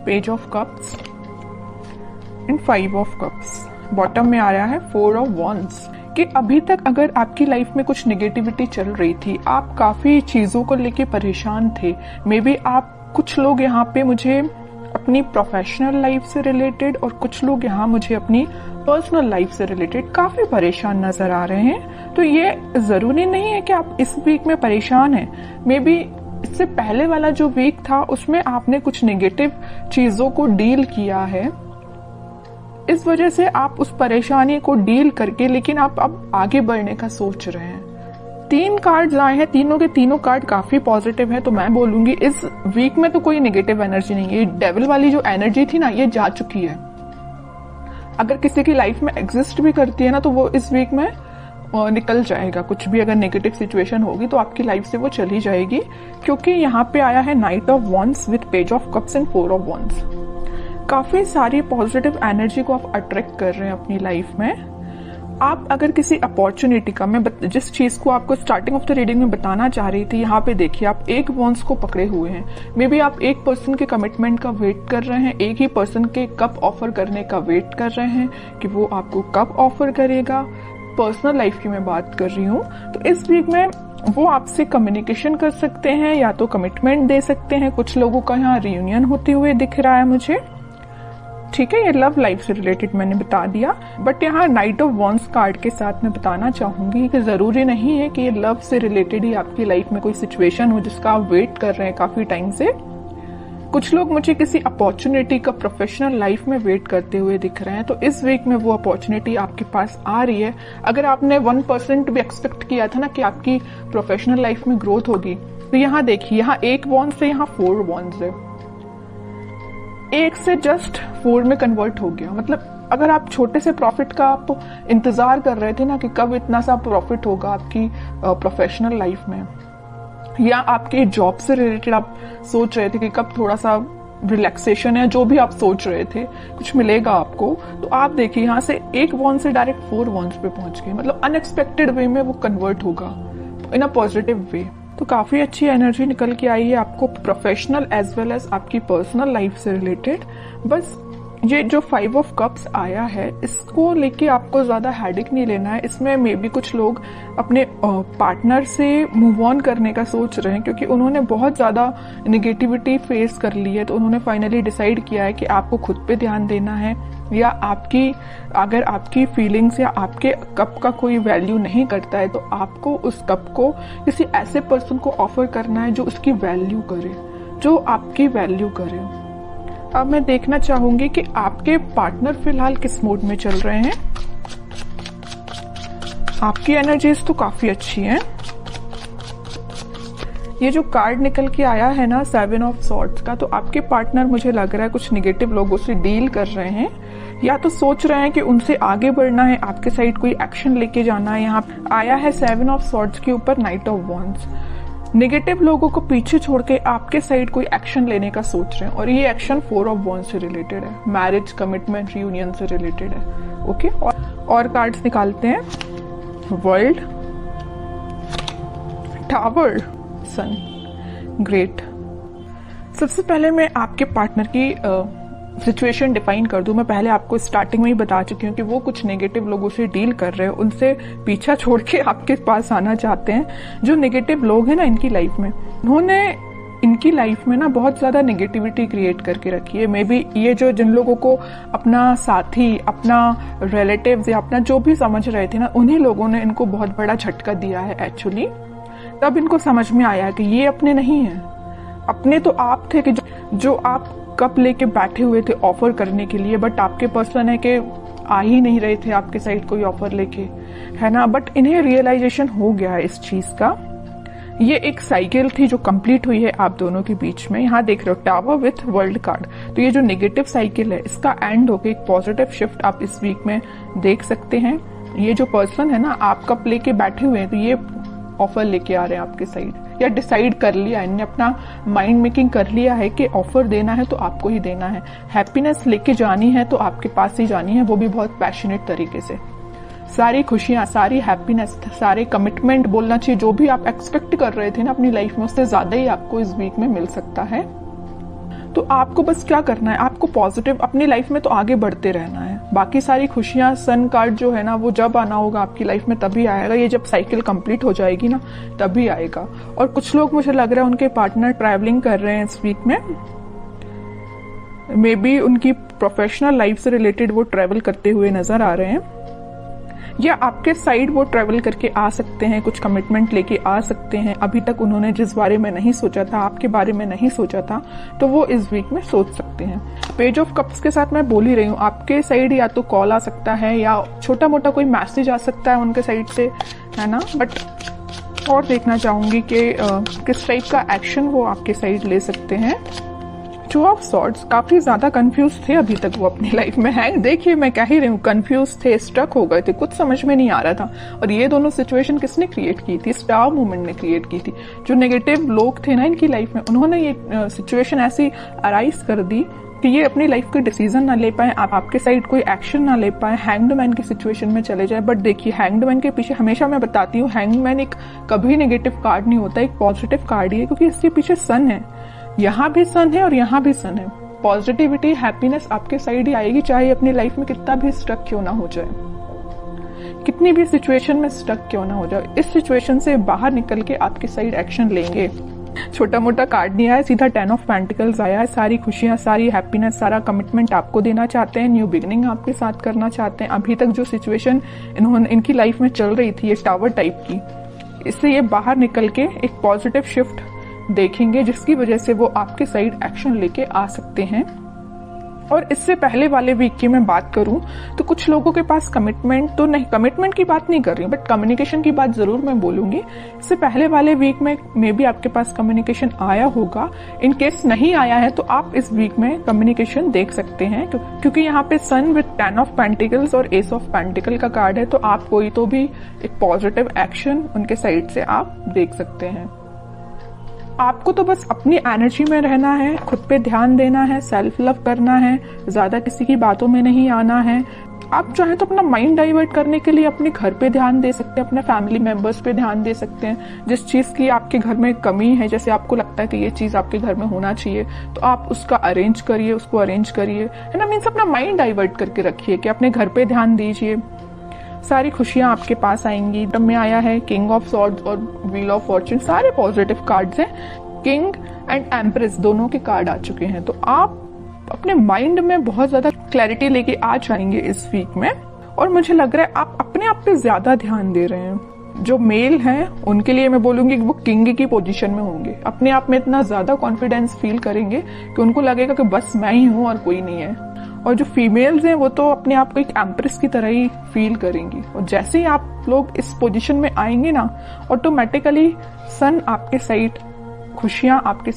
Page of cups and 5 of cups. Bottom में आ रहा है 4 ऑफ वॉन्ड्स कि अभी तक अगर आपकी लाइफ में कुछ नेगेटिविटी चल रही थी, आप काफी चीजों को लेके परेशान थे, मे बी आप कुछ लोग यहाँ पे मुझे अपनी प्रोफेशनल लाइफ से रिलेटेड और कुछ लोग यहाँ मुझे अपनी पर्सनल लाइफ से रिलेटेड काफी परेशान नजर आ रहे हैं। तो ये जरूरी नहीं है कि आप इस वीक में परेशान हैं। मे बी इससे पहले वाला जो वीक था उसमें आपने कुछ नेगेटिव चीजों को डील किया है, इस वजह से आप उस परेशानी को डील करके लेकिन आप अब आगे बढ़ने का सोच रहे हैं। 3 कार्ड्स आए हैं, तीनों के तीनों कार्ड काफी पॉजिटिव है। तो मैं बोलूंगी इस वीक में तो कोई नेगेटिव एनर्जी नहीं है। डेविल वाली जो एनर्जी थी ना, ये जा चुकी है। अगर किसी की लाइफ में एग्जिस्ट भी करती है ना, तो वो इस वीक में निकल जाएगा। कुछ भी अगर नेगेटिव सिचुएशन होगी तो आपकी लाइफ से वो चली जाएगी, क्योंकि यहाँ पे आया है night of wands with page of cups and 4 of wands. काफी सारी पॉजिटिव एनर्जी को आप अट्रैक्ट कर रहे हैं अपनी लाइफ में। आप अगर किसी अपॉर्चुनिटी का, मैं जिस चीज को आपको स्टार्टिंग ऑफ द रीडिंग में बताना चाह रही थी, यहाँ पे देखिए आप एक वॉन्ड्स को पकड़े हुए हैं। मे बी आप एक पर्सन के कमिटमेंट का वेट कर रहे हैं, एक ही पर्सन के कब ऑफर करने का वेट कर रहे हैं कि वो आपको कब ऑफर करेगा। पर्सनल लाइफ की मैं बात कर रही हूँ। तो इस वीक में वो आपसे कम्युनिकेशन कर सकते हैं या तो कमिटमेंट दे सकते हैं। कुछ लोगों का यहाँ रियूनियन होते हुए दिख रहा है मुझे। ठीक है, ये लव लाइफ से रिलेटेड मैंने बता दिया, बट यहाँ नाइट ऑफ वॉन्ड्स कार्ड के साथ मैं बताना चाहूंगी कि जरूरी नहीं है कि ये लव से रिलेटेड ही आपकी लाइफ में कोई सिचुएशन हो जिसका आप वेट कर रहे हैं काफी टाइम से। कुछ लोग मुझे किसी अपॉर्चुनिटी का प्रोफेशनल लाइफ में वेट करते हुए दिख रहे हैं। तो इस वीक में वो अपॉर्चुनिटी आपके पास आ रही है। अगर आपने 1% भी एक्सपेक्ट किया था ना कि आपकी प्रोफेशनल लाइफ में ग्रोथ होगी, तो यहाँ देखिए, यहाँ 1 वॉन्ड से यहाँ 4 वॉन्ड्स है। 1 से जस्ट 4 में कन्वर्ट हो गया। मतलब अगर आप छोटे से प्रॉफिट का आप इंतजार कर रहे थे ना कि कब इतना सा प्रॉफिट होगा आपकी प्रोफेशनल लाइफ में, या आपके जॉब से रिलेटेड आप सोच रहे थे कि कब थोड़ा सा रिलैक्सेशन है, जो भी आप सोच रहे थे कुछ मिलेगा आपको, तो आप देखिए यहाँ से 1 वॉन्ड से डायरेक्ट 4 वॉन्ड्स पे पहुंच गए। मतलब अनएक्सपेक्टेड वे में वो कन्वर्ट होगा इन अ पॉजिटिव वे। तो काफी अच्छी एनर्जी निकल के आई है आपको प्रोफेशनल एज वेल एज आपकी पर्सनल लाइफ से रिलेटेड। बस ये जो 5 ऑफ कप्स आया है, इसको लेके आपको ज्यादा हेडेक नहीं लेना है। इसमें मे बी कुछ लोग अपने पार्टनर से मूव ऑन करने का सोच रहे हैं, क्योंकि उन्होंने बहुत ज्यादा नेगेटिविटी फेस कर ली है। तो उन्होंने फाइनली डिसाइड किया है कि आपको खुद पे ध्यान देना है, या अगर आपकी फीलिंग्स या आपके कप का कोई वैल्यू नहीं करता है, तो आपको उस कप को किसी ऐसे पर्सन को ऑफर करना है जो उसकी वैल्यू करे, जो आपकी वैल्यू करे। अब मैं देखना चाहूंगी कि आपके पार्टनर फिलहाल किस मूड में चल रहे हैं। आपकी एनर्जीज तो काफी अच्छी हैं। ये जो कार्ड निकल के आया है ना 7 ऑफ सॉर्ड्स का, तो आपके पार्टनर मुझे लग रहा है कुछ नेगेटिव लोगों से डील कर रहे हैं, या तो सोच रहे हैं कि उनसे आगे बढ़ना है, आपके साइड कोई एक्शन लेके जाना है। यहाँ आया है 7 ऑफ सॉर्ड्स के ऊपर नाइट ऑफ वॉन्ड्स। नेगेटिव लोगों को पीछे छोड़ के आपके साइड कोई एक्शन लेने का सोच रहे हैं, और ये एक्शन 4 ऑफ वॉन्ड्स से रिलेटेड है, मैरिज, कमिटमेंट, रियूनियन से रिलेटेड है। ओके, और कार्ड्स निकालते हैं। वर्ल्ड, टावर, सन, ग्रेट। सबसे पहले मैं आपके पार्टनर की सिचुएशन डिफाइन कर दूं। मैं पहले आपको स्टार्टिंग में ही बता चुकी हूँ कि वो कुछ नेगेटिव लोगों से डील कर रहे हैं, उनसे पीछा छोड़ के आपके पास आना चाहते हैं। जो नेगेटिव लोग हैं ना इनकी लाइफ में, उन्होंने इनकी लाइफ में ना बहुत ज्यादा नेगेटिविटी क्रिएट करके रखी है। मे बी ये जो जिन लोगों को अपना साथी, अपना रिलेटिव्स या अपना जो भी समझ रहे थे ना, उन्हीं लोगों ने इनको बहुत बड़ा झटका दिया है एक्चुअली। तब इनको समझ में आया कि ये अपने नहीं है। अपने तो आप थे कि जो आप कप लेके बैठे हुए थे ऑफर करने के लिए, बट आपके पर्सन है कि आ ही नहीं रहे थे आपके साइड कोई ऑफर लेके, है ना। बट इन्हें रियलाइजेशन हो गया है इस चीज का। ये एक साइकिल थी जो कंप्लीट हुई है आप दोनों के बीच में। यहाँ देख रहे हो टावर विथ वर्ल्ड कार्ड। तो ये जो नेगेटिव साइकिल है इसका एंड होके एक पॉजिटिव शिफ्ट आप इस वीक में देख सकते हैं। ये जो पर्सन है ना, आप कप लेके बैठे हुए हैं, तो ये ऑफर लेके आ रहे हैं आपके साइड, या डिसाइड कर लिया, इन्होंने अपना माइंड मेकिंग कर लिया है कि ऑफर देना है तो आपको ही देना है। हैप्पीनेस लेके जानी है तो आपके पास ही जानी है, वो भी बहुत पैशनेट तरीके से। सारी खुशियां, सारी हैप्पीनेस, सारे कमिटमेंट बोलना चाहिए, जो भी आप एक्सपेक्ट कर रहे थे ना अपनी लाइफ में, उससे ज्यादा ही आपको इस वीक में मिल सकता है। तो आपको बस क्या करना है, आपको पॉजिटिव अपनी लाइफ में तो आगे बढ़ते रहना है। बाकी सारी खुशियां, सन कार्ड जो है ना, वो जब आना होगा आपकी लाइफ में तभी आएगा। ये जब साइकिल कंप्लीट हो जाएगी ना तभी आएगा। और कुछ लोग, मुझे लग रहा है उनके पार्टनर ट्रैवलिंग कर रहे हैं इस वीक में, मे बी उनकी प्रोफेशनल लाइफ से रिलेटेड वो ट्रैवल करते हुए नजर आ रहे हैं, या आपके साइड वो ट्रैवल करके आ सकते हैं, कुछ कमिटमेंट लेके आ सकते हैं। अभी तक उन्होंने जिस बारे में नहीं सोचा था, आपके बारे में नहीं सोचा था, तो वो इस वीक में सोच सकते हैं। पेज ऑफ कप्स के साथ मैं बोल ही रही हूँ, आपके साइड या तो कॉल आ सकता है या छोटा मोटा कोई मैसेज आ सकता है उनके साइड से, है ना। बट और देखना चाहूंगी कि किस टाइप का एक्शन वो आपके साइड ले सकते हैं। टू ऑफ सॉर्ड्स, काफी ज्यादा कंफ्यूज थे अभी तक वो अपनी लाइफ में है। देखिए मैं कह ही रही हूँ, कंफ्यूज थे, स्ट्रक हो गए थे, कुछ समझ में नहीं आ रहा था। और ये दोनों सिचुएशन किसने क्रिएट की थी? स्टार मूवमेंट ने क्रिएट की थी। जो नेगेटिव लोग थे ना इनकी लाइफ में, उन्होंने ये सिचुएशन ऐसी अराइज कर दी कि ये अपनी लाइफ के डिसीजन ना ले पाए, आपके साइड कोई एक्शन ना ले पाए, हैंग्ड मैन की सिचुएशन में चले जाए। बट देखिए, हैंग्ड मैन के पीछे हमेशा मैं बताती हूँ, हैंग्ड मैन एक कभी नेगेटिव कार्ड नहीं होता, एक पॉजिटिव कार्ड ही है, क्योंकि इसके पीछे सन है। यहाँ भी सन है और यहाँ भी सन है। पॉजिटिविटी, हैप्पीनेस आपके साइड ही आएगी, चाहे अपनी लाइफ में कितना भी स्ट्रक क्यों ना हो जाए, कितनी भी सिचुएशन में स्ट्रक क्यों ना हो जाए। इस सिचुएशन से बाहर निकल के आपके साइड एक्शन लेंगे। छोटा मोटा कार्ड नहीं आया, सीधा 10 ऑफ पेंटिकल्स आया है। सारी खुशियां, सारी हैप्पीनेस, सारा कमिटमेंट आपको देना चाहते हैं, न्यू बिगनिंग आपके साथ करना चाहते हैं। अभी तक जो सिचुएशन इनकी लाइफ में चल रही थी, ये टावर टाइप की, इससे ये बाहर निकल के एक पॉजिटिव शिफ्ट देखेंगे, जिसकी वजह से वो आपके साइड एक्शन लेके आ सकते हैं। और इससे पहले वाले वीक की मैं बात करूं तो कुछ लोगों के पास कमिटमेंट तो नहीं, कमिटमेंट की बात नहीं कर रही हूं, बट कम्युनिकेशन की बात जरूर मैं बोलूंगी। इससे पहले वाले वीक में मे बी आपके पास कम्युनिकेशन आया होगा। इन केस नहीं आया है तो आप इस वीक में कम्युनिकेशन देख सकते हैं, क्योंकि यहाँ पे सन विद 10 ऑफ पेंटिकल्स और एस ऑफ पेंटिकल का कार्ड है। तो आप कोई तो भी एक पॉजिटिव एक्शन उनके साइड से आप देख सकते हैं। आपको तो बस अपनी एनर्जी में रहना है, खुद पे ध्यान देना है, सेल्फ लव करना है, ज्यादा किसी की बातों में नहीं आना है। आप चाहें तो अपना माइंड डाइवर्ट करने के लिए अपने घर पे ध्यान दे सकते हैं, अपने फैमिली मेंबर्स पे ध्यान दे सकते हैं। जिस चीज की आपके घर में कमी है, जैसे आपको लगता है कि ये चीज आपके घर में होना चाहिए, तो आप उसका अरेंज करिए, उसको अरेंज करिए, है ना। मीन्स अपना माइंड डाइवर्ट करके रखिए कि अपने घर पे ध्यान दीजिए। सारी खुशियां आपके पास आएंगी। तब में आया है किंग ऑफ सॉर्ड्स और व्हील ऑफ फॉर्च्यून, सारे पॉजिटिव कार्ड्स हैं। किंग एंड एम्प्रेस दोनों के कार्ड आ चुके हैं। तो आप अपने माइंड में बहुत ज्यादा क्लैरिटी लेके आ जाएंगे इस वीक में। और मुझे लग रहा है आप अपने आप पे ज्यादा ध्यान दे रहे हैं। जो मेल हैं उनके लिए मैं बोलूंगी कि वो किंग की पोजीशन में होंगे, अपने आप में इतना ज्यादा कॉन्फिडेंस फील करेंगे कि उनको लगेगा कि बस मैं ही हूं और कोई नहीं है। और जो फीमेल्स हैं वो तो अपने आप को एक एम्प्रेस की तरह ही फील करेंगी। और जैसे ही आप लोग इस पोजीशन में आएंगे ना, ऑटोमेटिकली सन आपके साइड, खुशियां आपके